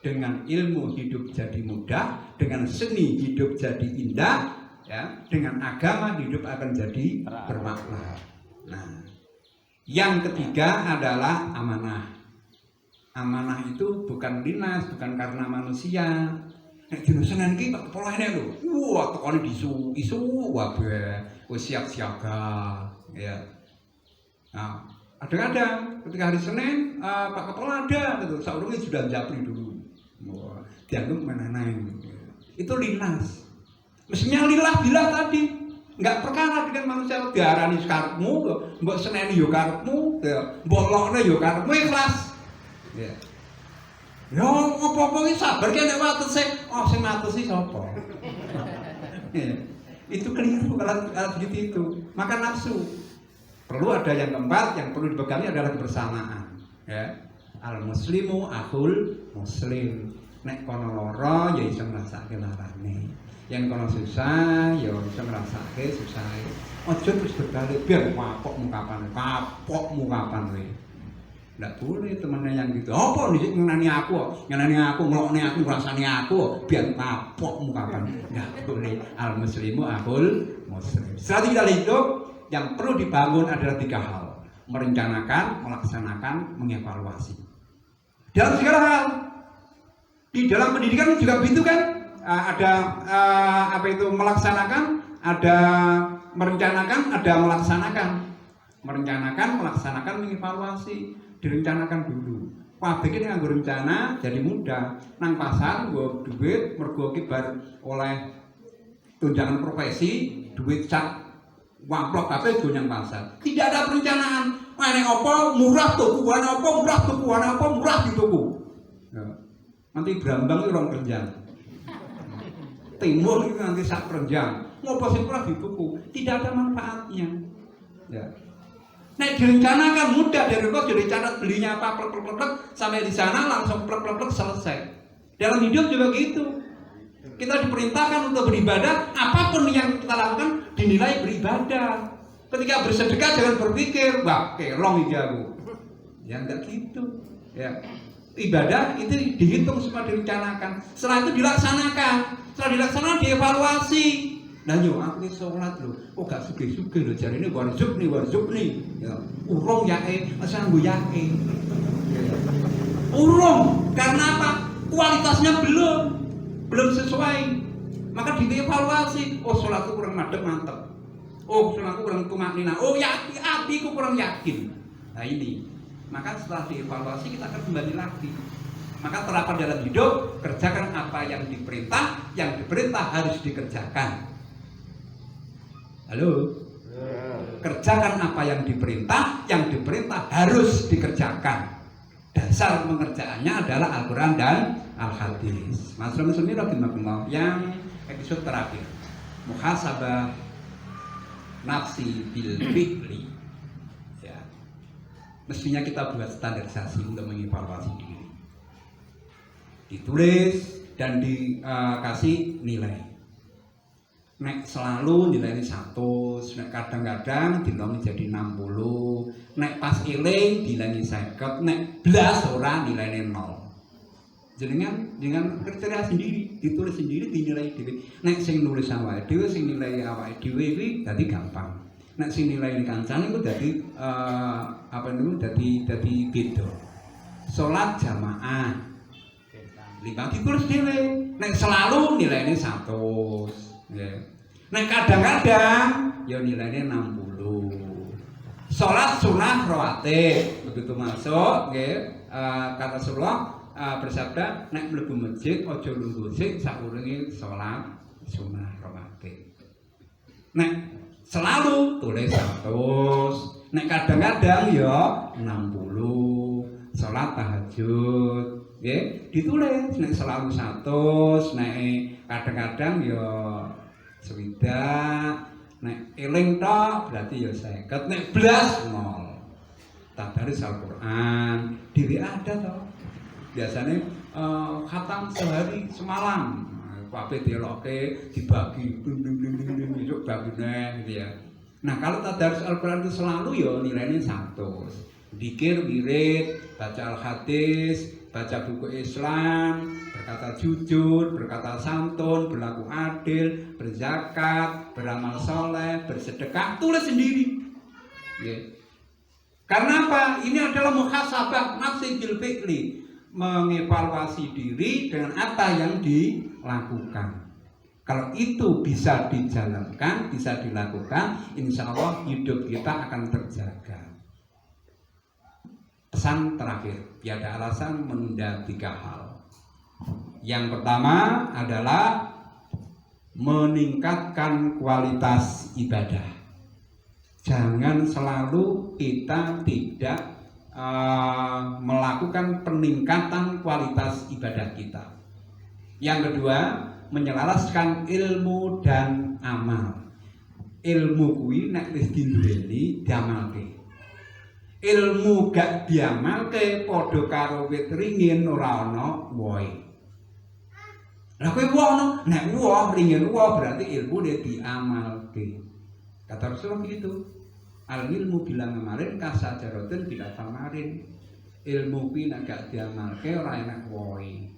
Dengan ilmu hidup jadi mudah, dengan seni hidup jadi indah, ya, dengan agama hidup akan jadi bermakna. Nah, yang ketiga adalah amanah. Amanah itu bukan dinas, bukan karena manusia. Nek dino Senin ki Pak Kepala enek lho. Wah, tekone isu wae wis siap-siaga, ya. Nah, kadang-kadang ketika hari Senin Pak Kepala ada gitu, saurunge sudah japri dulu. Wah, dianggap menenang. Itu linas. Mestinya lillah billah tadi. Enggak perkara dengan manusia diarani karepmu, mbok seneni yo karepmu, mbok lokne yo karepmu ikhlas. Ya. Yo apa-apa iki sabar ki nek watese, oh sing matesi sapa? Itu keliru kalau begitu itu. Maka nafsu. Perlu ada yang keempat, yang perlu dipegangi adalah kebersamaan. Ya. Al-muslimu akhul muslim. Nek kono lara ya iso ngrasake larane. Yen kono susah ya iso ngrasake susahe. Aja terus berbalik biar kapokmu kapan kowe. Ndak boleh temennya yang gitu. Apa nih ngenani aku ngelokne aku ngrasani aku biar kapokmu kapan. Ndak boleh. Al-muslimu akhul muslim. Strategi dalam hidup yang perlu dibangun adalah 3 hal. Merencanakan, melaksanakan, mengevaluasi. Dalam segala hal. Di dalam pendidikan juga begitu kan? Ada melaksanakan, ada merencanakan, ada melaksanakan. Merencanakan, melaksanakan, mengevaluasi. Direncanakan dulu. Pabrik ini nganggo rencana jadi mudah. Nang pasar nggo duit mergo kibar oleh tunjangan profesi, duit sak wamplok kabeh go nang pasar. Tidak ada perencanaan. Nek apa murah tuku, nek apa murah tuku, nek apa murah dituku. Ya. Nanti Brambang itu 2 kerenjang. Timur itu nanti sak kerenjang. Ngopo sing murah dituku, tidak ada manfaatnya. Ya. Nek direncanakan mudah dari kos jadi catat belinya apa plek sampai di sana langsung plek selesai. Dalam hidup juga gitu. Kita diperintahkan untuk beribadah, apapun yang kita lakukan dinilai beribadah. Ketika bersedekah jangan berpikir, wah kelong iki aku. Ya enggak gitu. Ya. Ibadah itu dihitung semua direncanakan. Setelah itu dilaksanakan. Setelah dilaksanakan dievaluasi. Nah yo aku wis salat lho. Oh gak sugih-sugih lho jarine warzukni. Ya. Urung yae, asal nggo yae. Urung karena apa? Kualitasnya belum sesuai. Maka dievaluasi. Oh salatku kurang mantep. Oh salatku kurang tumaknina. Oh yakin hatiku kurang yakin. Nah ini. Maka setelah dievaluasi kita akan kembali lagi. Maka terapan dalam hidup, kerjakan apa yang diperintah harus dikerjakan. Halo? Kerjakan apa yang diperintah harus dikerjakan. Dasar pengerjaannya adalah Al-Quran dan Al-Hadis. Mas Muslimin rahimahullah, yang episode terakhir, muhasabah nafsi bil fi'li. Ya. Mestinya kita buat standarisasi untuk mengevaluasi diri. Ditulis dan dikasih nilai. Nek selalu nilainya 100, nek kadang-kadang dilongi jadi 60, nek pas eling nilainya 50, nek blas ora nilainya 0. Dengan kriteria sendiri, ditulis sendiri, dinilai dhewe. Nek sing nulis awake dhewe, sing nilai awake dhewe kuwi dadi gampang. Nek sing nilai kancane iku dadi dadi beda. Salat jamaah. Libat ditulis dhewe. Nek selalu nilainya 100. Ya. Nah kadang-kadang ya nilainya 60. Sholat sunnah rawatib begitu masuk, ya. Kata Rasulullah bersabda, nek mlebu masjid aja lungguh sik saurunge sholat sunnah rawatib. Nek selalu tulis 100. Nek kadang-kadang ya 60. Sholat tahajud, ya ditulis. Nek selalu 100, nek kadang-kadang ya swidak, nek eling tok berarti ya 50, nek blas 0. Tadarus Al-Qur'an dhewe ada toh. Biasanya khatam sehari semalam. Kabeh dieloke dibagi besok bagine gitu ya. Nah, kalau tadarus Al-Qur'an itu selalu ya nilainya 100. Dzikir, wirid, baca Al-Hadis, baca buku Islam, berkata jujur, berkata santun, berlaku adil, berzakat, beramal soleh, bersedekah, tulis sendiri. Yeah. Karena apa? Ini adalah muhasabah nafsi bil fi'li, mengevaluasi diri dengan apa yang dilakukan. Kalau itu bisa dijalankan, bisa dilakukan, insya Allah hidup kita akan terjaga. Pesan terakhir, tiada alasan menunda 3 hal. Yang pertama adalah meningkatkan kualitas ibadah. Jangan selalu kita tidak melakukan peningkatan kualitas ibadah kita. Yang kedua, menyelaraskan ilmu dan amal. Ilmu kuwi nek wis diduweni diamalke. Ilmu gak diamalke padha karo wit ringin ora ana wohe. Lah kowe woh nek woh ringin woh berarti ilmu dia diamalke. Kata Rasulullah begitu. Al ilmu bilang kemarin kasajaroten bila samarin. Ilmu kuwi nek gak diamalke ora enak wohe.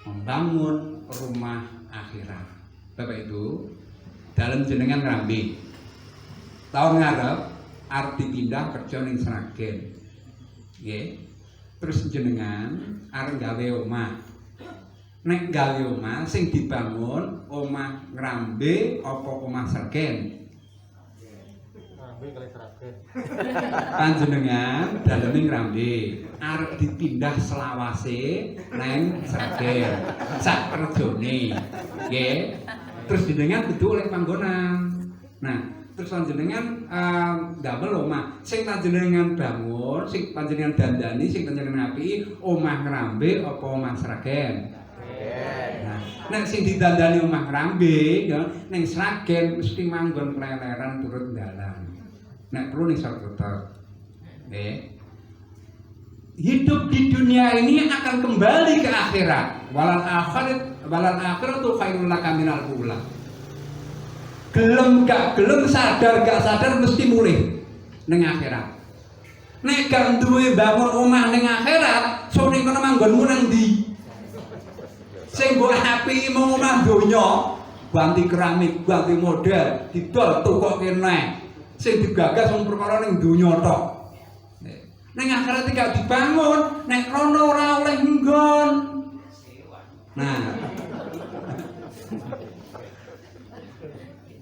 Membangun rumah akhirat. Bapak Ibu, dalam jenengan Ngrambi tahun ngarep arep dipindah kerja ning Sragen. Nggih. Terus jenengan arep gawe omah. Nek gawe omah sing dibangun omah Ngrambe apa omah Sragen? Ngrambe kali Sragen. Panjenengan daleme Ngrambe, arep dipindah selawase nang Sragen. Sak kerjane. Nggih. Terus jenengan kudu oleh panggonan. Nah, terus panjenengan damel omah sing panjenengan bangun, sing panjenengan dandani, sing panjenengan apiki omah Ngrambe apa omah Sragen? Nah, nek sing didandani omah Ngrambe ya ning Sragen mesti manggon kleleran turut dalan. Nek perlu ning Sarjota. Nggih. Hidup di dunia ini akan kembali ke akhirat. Walal akhiratu khairul laka minal ula. Gelem gak gelem, sadar gak sadar mesti mulih ning akhirat. Nek gak duwe bangun omah ning akhirat, sore kono manggonmu nang ndi? Sing mbok api mau omah donya, ganti keramik, ganti model, didol tukoke neh. Sing digagas wong perkara ning donya tok. Ning akhirat gak dibangun, nek rono ora oleh nggon. Nah,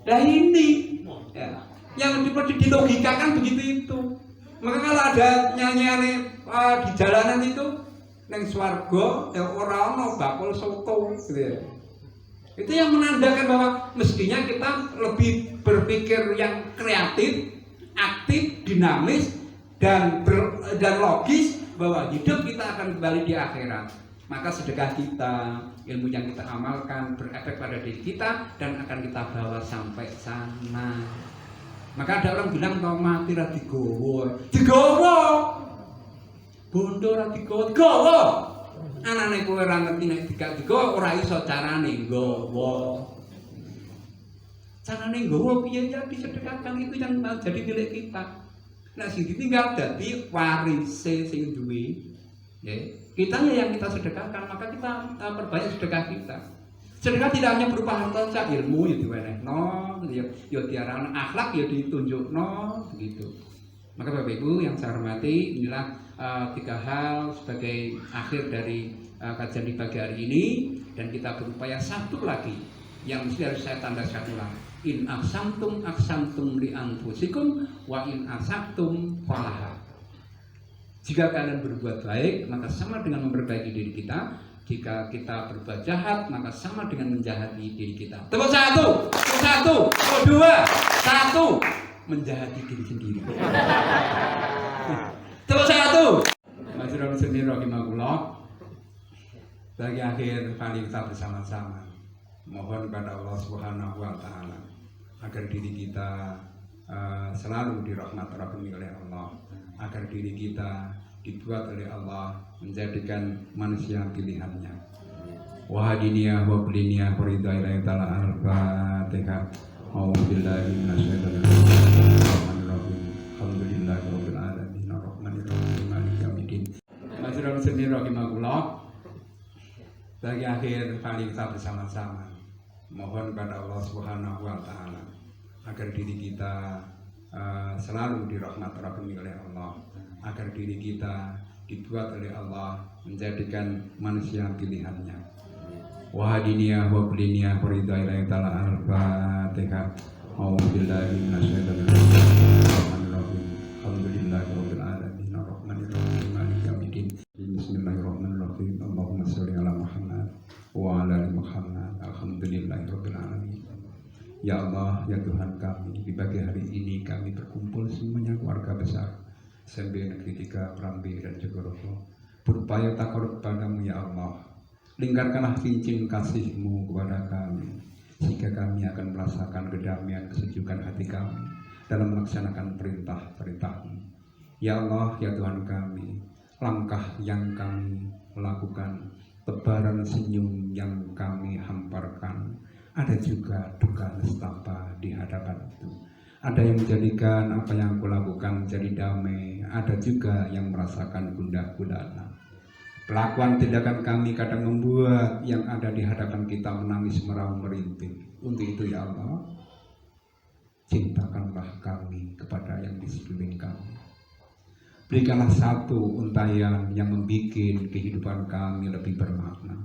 nah ini ya, yang perlu dilogikakan begitu itu. Maka kalau ada nyanyian di jalanan itu neng swarga ya ora ana bakul soto gitu ya. Itu yang menandakan bahwa mestinya kita lebih berpikir yang kreatif, aktif, dinamis, dan logis bahwa hidup kita akan kembali di akhirat. Maka sedekah kita, ilmu yang kita amalkan berefek pada diri kita dan akan kita bawa sampai sana. Maka ada orang bilang kalau mati ra digowo. Digowo. Bondo ra digowo, gowo. Anane kowe ora ngerti nek digowo ora iso carane nggowo. Carane nggowo piye ya disedekahkan itu yang jadi milik kita. Nah sing ditinggal dadi warise sing duwe. Nggih. Kitanya yang kita sedekahkan, maka kita perbanyak sedekah kita. Sedekah tidak hanya berupa harta saja, ilmu ya diwenehno, ya diarahkan, akhlak ya ditunjukno, begitu. Maka Bapak Ibu yang saya hormati, inilah 3 hal sebagai akhir dari kajian di pagi hari ini, dan kita berupaya satu lagi yang mesti harus saya tandaskan ulang. In aksamtum li anfusikum wa in asaktum falaha. Jika kalian berbuat baik, maka sama dengan memperbaiki diri kita. Jika kita berbuat jahat, maka sama dengan menjahati diri kita. Tepuk satu, tepuk dua, satu, menjahati diri sendiri. Tepuk satu. Masyarakat sendiri rahimahullah. Bagi akhir kali kita bersama-sama mohon kepada Allah Subhanahu wa Ta'ala agar diri kita selalu dirahmati oleh Allah, agar diri kita dibuat oleh Allah menjadikan manusia pilihannya. Wahadiniya wa quliniya furida ilahi ta'ala al-fatihah. A'udzubillahi minasyaitonir rajim. Alhamdulillahi rabbil alamin arrahmanir rahim maliki yaumiddin. Masyarakat sendiri rahimahullah. Bagi akhir kali kita bersama-sama mohon kepada Allah Subhanahu wa Ta'ala agar diri kita selalu dirahmati oleh Allah, agar diri kita dibuat oleh Allah menjadikan manusia pilihannya. Wahadiniya wa quliniya furida ilahi ta'ala al-fatihah. A'udzubillahi minasyaitonir rajim. Alhamdulillahi rabbil alamin arrahmanir rahim maliki yaumiddin. Bismillahirrahmanirrahim. Allahumma shalli ala Muhammad wa ala ali Muhammad. Alhamdulillahi rabbil alamin. Ya Allah, ya Tuhan kami, di pagi hari ini kami berkumpul semuanya keluarga besar SMB Negeri 3 Merambi dan Jogorogo, berupaya takarub padamu ya Allah. Lingkarkanlah cincin kasih-Mu kepada kami, sehingga kami akan merasakan kedamaian kesejukan hati kami dalam melaksanakan perintah-perintah-Mu. Ya Allah, ya Tuhan kami, langkah yang kami lakukan, tebaran senyum yang kami hamparkan, ada juga duka nestapa di hadapan itu. Ada yang menjadikan apa yang aku lakukan menjadi damai, ada juga yang merasakan gundah gulana. Pelakuan tindakan kami kadang membuat yang ada di hadapan kita menangis meraung merintih. Untuk itu ya Allah, cintakanlah kami kepada yang di sekeliling kami. Berikanlah satu untayan yang membuat kehidupan kami lebih bermakna.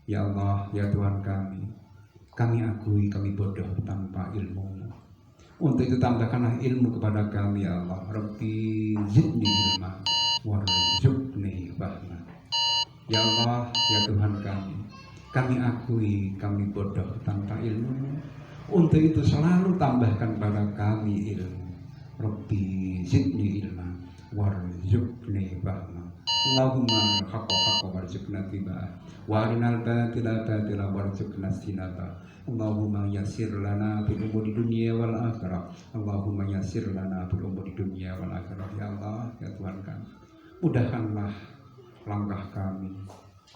Ya Allah, ya Tuhan kami akui kami bodoh tanpa ilmu. Untuk itu tambahkanlah ilmu kepada kami ya Allah. Rabbi zidni ilma warzuqni fahma. Ya Allah, ya Tuhan kami akui kami bodoh tanpa ilmu. Untuk itu selalu tambahkan pada kami ilmu. Rabbi zidni ilma warzuqni fahma. Allahumma haqqa warzuqna tibaa wa arinal batila batila warzuqna sinaba. Allahumma yassir lana fil umuri dunya wal akhirah. Allahumma yassir lana fil umuri dunya wal akhirah. Ya Allah, ya Tuhan kami, mudahkanlah langkah kami,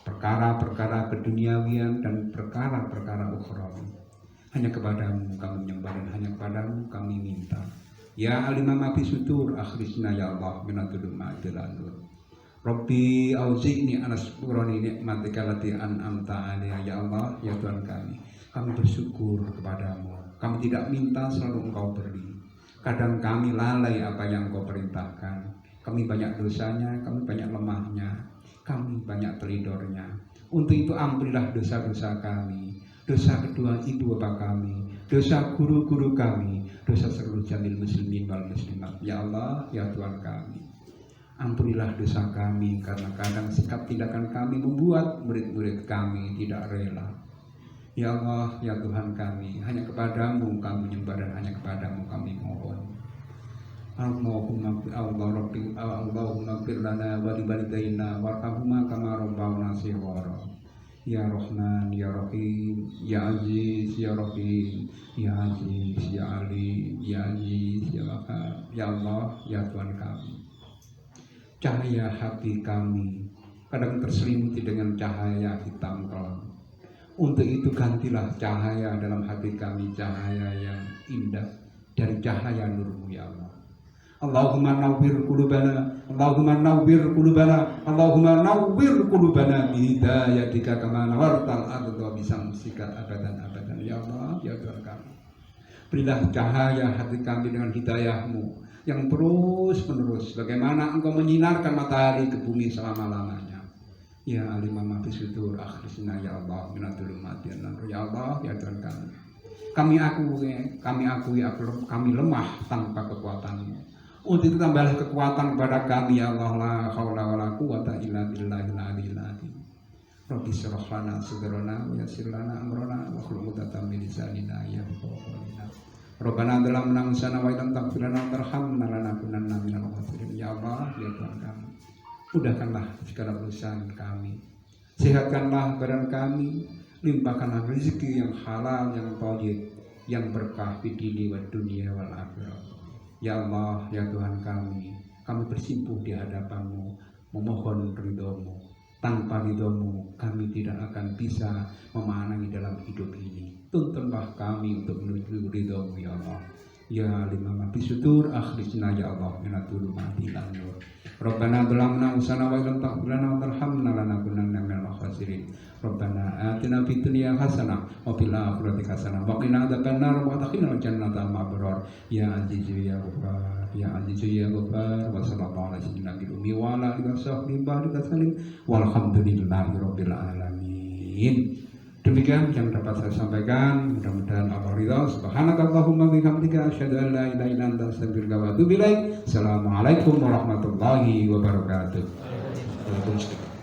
perkara-perkara keduniawian dan perkara-perkara ukhrawi. Hanya kepadamu kami menyembah dan hanya kepadamu kami minta. Ya alimah ma fi sudur akhrisna ya Allah minatul ma'adil anur. Rabbi auzi'ni anasykurani ni'matika allati an'amta 'alayya. Ya Allah, ya Tuhan kami bersyukur kepadamu. Kami tidak minta, selalu Engkau beri. Kadang kami lalai apa yang Engkau perintahkan. Kami banyak dosanya, kami banyak lemahnya, kami banyak telidornya. Untuk itu ampunilah dosa-dosa kami, dosa kedua ibu bapak kami, dosa guru-guru kami, dosa seluruh jamil muslimin wal muslimat. Ya Allah, ya Tuhan kami, ampunilah dosa kami, karena kadang sikap tindakan kami membuat murid-murid kami tidak rela. Ya Allah, ya Tuhan kami, hanya kepadamu kami menyembah dan hanya kepadamu kami mohon. Allahumma fir lana wa li walidayna warhamhuma kama rabbawna shighara. Ya Rahman, Ya Rahim, Ya Aziz, Ya Rahim, Ya Aziz, Ya Ali, Ya Aziz, Ya Wahhab. Ya Allah, ya Tuhan kami, cahaya hati kami kadang terselimuti dengan cahaya hitam kelam. Untuk itu gantilah cahaya dalam hati kami, cahaya yang indah dari cahaya nurmu ya Allah. Allahumma nawwir qulubana, Allahumma nawwir qulubana, Allahumma nawwir qulubana bi hidayatika kama nawartal ardha bi samsika abadan abadan. Ya Allah, ya Tuhan kami, berilah cahaya hati kami dengan hidayahmu yang terus menerus, bagaimana engkau menyinarkan matahari ke bumi selama-lamanya. Ya alimama bisudur akhrisna ya Allah minatul matian. Ya Allah, ya Tuhan kami akui kami lemah tanpa kekuatanmu. Untuk itu tambahlah kekuatan kepada kami ya Allah, la haula wala quwata illa billahil aliyil azim. Rabbi shrah lana sadrana wa yassir lana amrana wa hlul 'uqdatam min lisanina yafqahu qawlana. Rabbana zalamna anfusana wa illam taghfir lana wa tarhamna lanakunanna minal khasirin. Ya Allah, ya Tuhan kami, mudahkanlah segala urusan kami, sehatkanlah badan kami, limpahkanlah rezeki yang halal, yang thayyib, yang berkah di dini wa dunia wal akhirah. Ya Allah, ya Tuhan kami bersimpuh di hadapan-Mu, memohon ridho-Mu. Tanpa ridho-Mu, kami tidak akan bisa memaknai dalam hidup ini. Tuntunlah kami untuk menuju ridho-Mu ya Allah. Ya limama bisudur akhrisna ya Allah minatul matiil nur. Rabbana zalamna anfusana wa illam taghfir lana wa tarhamna lanakunanna minal khasirin. Rabbana atina fid dunya hasanah wa fil akhirati hasanah wa qina adzabannar wa adkhilna jannatal ma'brar. Ya azizu ya ghafar, ya azizu ya ghafar. Wa sallallahu ala sayyidina Nabi wa ala alihi washabbihi baraka salim. Walhamdulillahi rabbil alamin. Demikian yang dapat saya sampaikan, mudah-mudahan Allah ridha. Subhanakallahumma bihamdika asyhadu an la ilaha illa anta astaghfiruka wa atubu ilaik. Assalamualaikum warahmatullahi wabarakatuh. Waalaikumsalam.